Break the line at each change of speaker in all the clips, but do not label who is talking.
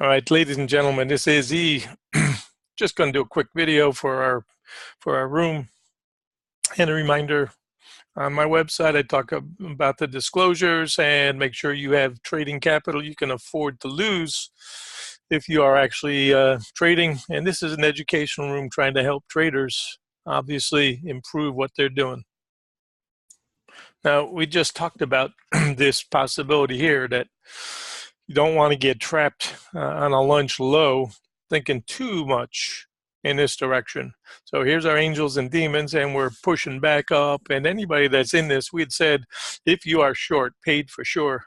All right, ladies and gentlemen, this is E. Just going to do a quick video for our room. And a reminder, on my website, I talk about the disclosures and make sure you have trading capital you can afford to lose if you are actually trading. And this is an educational room trying to help traders obviously improve what they're doing. Now, we just talked about this possibility here that you don't want to get trapped on a lunch low thinking too much in this direction. So here's our angels and demons, and we're pushing back up. And anybody that's in this, we had said, if you are short, paid for sure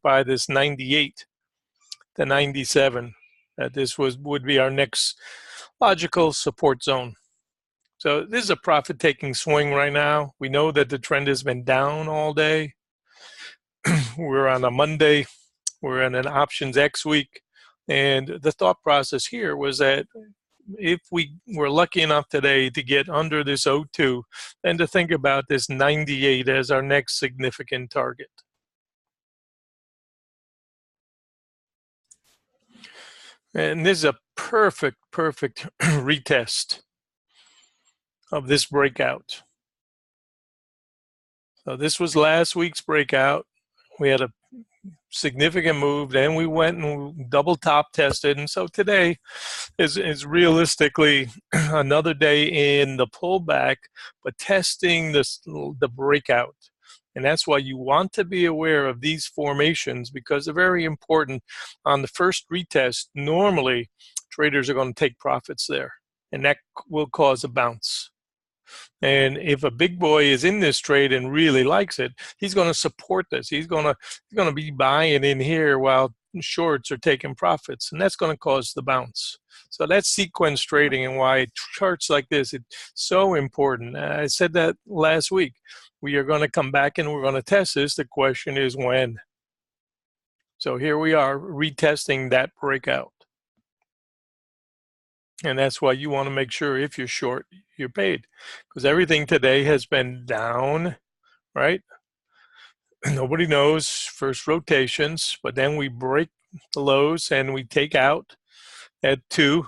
by this 98 to 97, that this would be our next logical support zone. So this is a profit-taking swing right now. We know that the trend has been down all day. We're on a Monday. We're in an options X week. And the thought process here was that if we were lucky enough today to get under this 02, then to think about this 98 as our next significant target. And this is a perfect retest of this breakout. So this was last week's breakout. We had a significant move, then we went and double top tested, and so today is realistically another day in the pullback, but testing the breakout. And that's why you want to be aware of these formations, because they're very important. On the first retest, normally traders are going to take profits there, and that will cause a bounce. And if a big boy is in this trade and really likes it, he's going to support this. He's going to be buying in here while shorts are taking profits, and that's going to cause the bounce. So that's sequence trading, and why charts like this, it's so important. I said that last week. We are going to come back and we're going to test this. The question is when. So here we are retesting that breakout. And that's why you want to make sure if you're short, you're paid, because everything today has been down, right? Nobody knows first rotations, but then we break the lows and we take out at 2.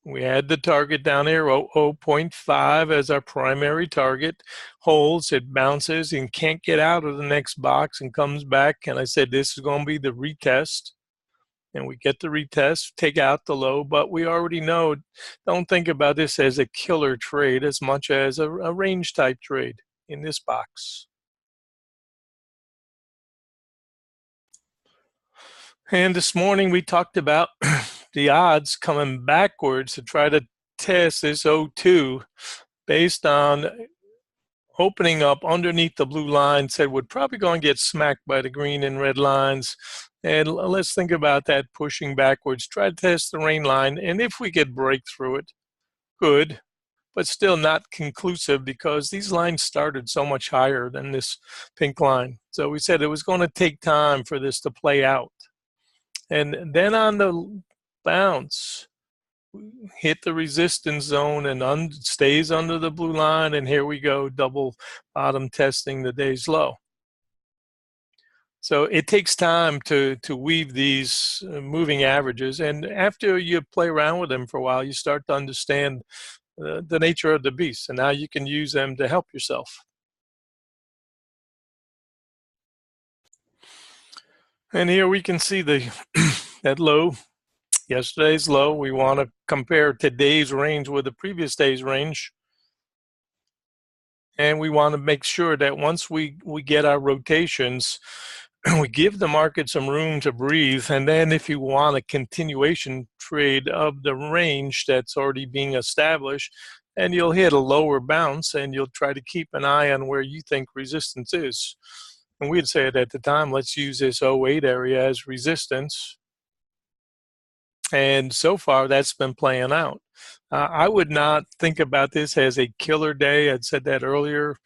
We had the target down here, 0.5 as our primary target. Holds, it bounces and can't get out of the next box and comes back. And I said this is going to be the retest. And we get the retest, take out the low, but we already know, don't think about this as a killer trade as much as a range type trade in this box. And this morning we talked about the odds coming backwards to try to test this 02 based on opening up underneath the blue line. Said we're probably going to get smacked by the green and red lines. And let's think about that pushing backwards. Try to test the rain line. And if we could break through it, good, but still not conclusive, because these lines started so much higher than this pink line. So we said it was going to take time for this to play out. And then on the bounce, hit the resistance zone and stays under the blue line. And here we go, double bottom testing the day's low. So it takes time to weave these moving averages. And after you play around with them for a while, you start to understand the nature of the beast. And now you can use them to help yourself. And here we can see that low, yesterday's low. We want to compare today's range with the previous day's range. And we want to make sure that once we get our rotations, we give the market some room to breathe. And then if you want a continuation trade of the range that's already being established, and you'll hit a lower bounce and you'll try to keep an eye on where you think resistance is. And we'd said at the time, let's use this 08 area as resistance. And so far that's been playing out. I would not think about this as a killer day. I'd said that earlier.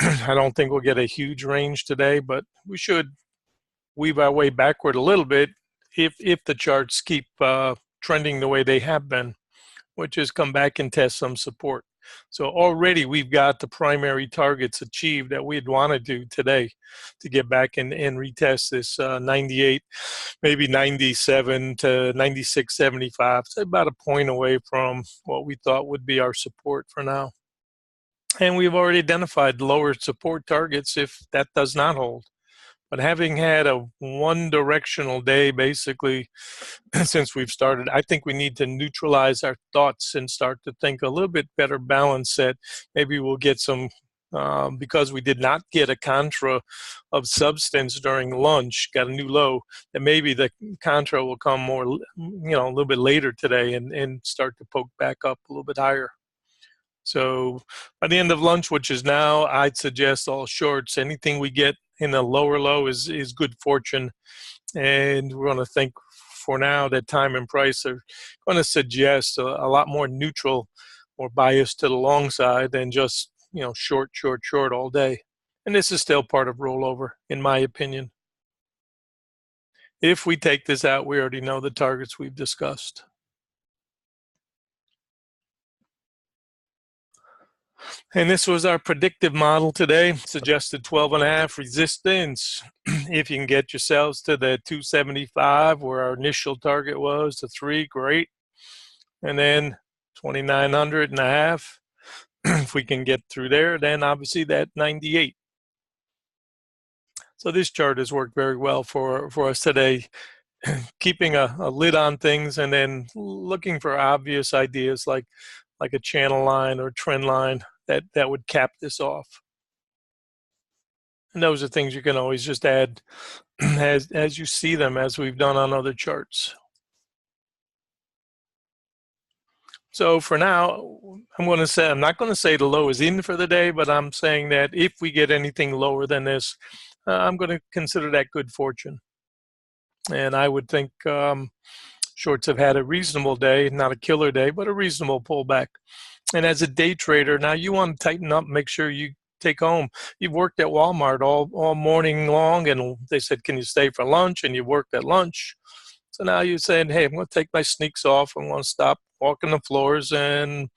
I don't think we'll get a huge range today, but we should weave our way backward a little bit if the charts keep trending the way they have been, which is come back and test some support. So already we've got the primary targets achieved that we'd want to do today to get back and retest this 98, maybe 97 to 96.75. So about a point away from what we thought would be our support for now. And we've already identified lower support targets if that does not hold. But having had a one directional day basically since we've started, I think we need to neutralize our thoughts and start to think a little bit better balance that maybe we'll get some, because we did not get a contra of substance during lunch, got a new low, that maybe the contra will come more, a little bit later today and start to poke back up a little bit higher. So by the end of lunch, which is now, I'd suggest all shorts. Anything we get in a lower low is good fortune. And we're going to think for now that time and price are going to suggest a lot more neutral or biased to the long side than just, short all day. And this is still part of rollover, in my opinion. If we take this out, we already know the targets we've discussed. And this was our predictive model today. Suggested 12.5 resistance. If you can get yourselves to the 275 where our initial target was, the 3, great. And then 2,900 and a half. If we can get through there, then obviously that 98. So this chart has worked very well for us today, keeping a lid on things and then looking for obvious ideas like a channel line or trend line that would cap this off. And those are things you can always just add as you see them, as we've done on other charts. So for now, I'm not going to say the low is in for the day, but I'm saying that if we get anything lower than this, I'm going to consider that good fortune. And I would think shorts have had a reasonable day, not a killer day, but a reasonable pullback. And as a day trader, now you want to tighten up, make sure you take home. You've worked at Walmart all morning long, and they said, can you stay for lunch? And you worked at lunch. So now you're saying, hey, I'm going to take my sneaks off. I'm going to stop walking the floors, and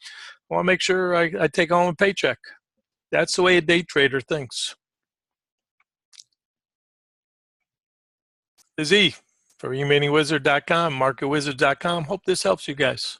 I want to make sure I take home a paycheck. That's the way a day trader thinks. The Z for eMiniWizard.com, MarketWizards.com. Hope this helps you guys.